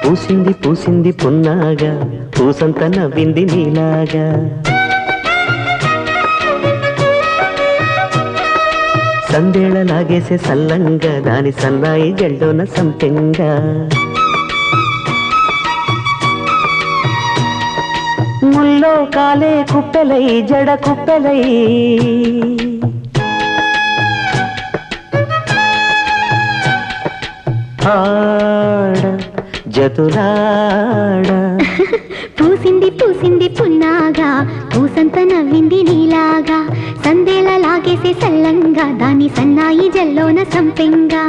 పూసింది పూసింది పున్నాగా పూసంత నవ్వింది నీలాగా సందేళ లాగేసే సల్లంగా దాని సన్నాయి జల్లోన సంపెంగా ముల్లో కాలే కుప్పెలై జడ కుప్పెలై ఆడ జతులాడ పూసింది పూసింది పున్నాగా పూసంత నవ్వింది నీలాగా సందేల లాగేసే సల్లంగా దాని సన్నాయి జల్లోన సంపెంగా